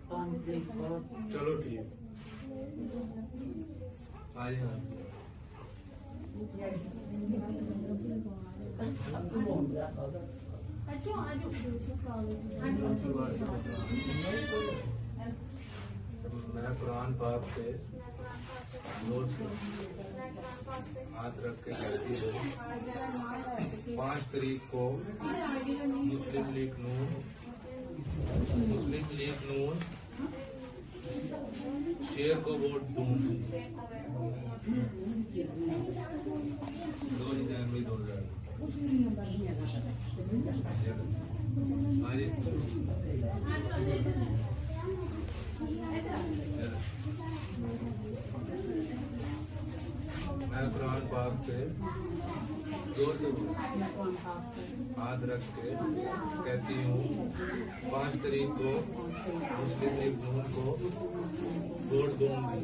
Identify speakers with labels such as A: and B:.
A: चलो ठीक आइए। मैं कुरान पाक से हाथ रख के कहती हूँ 5 तारीख को मुस्लिम लीग नून शेर को वोट दूंगी। 2 जनवरी 2000। मैं कुरान पाक से जोर से हाथ रख के कहती हूँ 5 तारीख को मुस्लिम लीग नून को वोट दूंगी।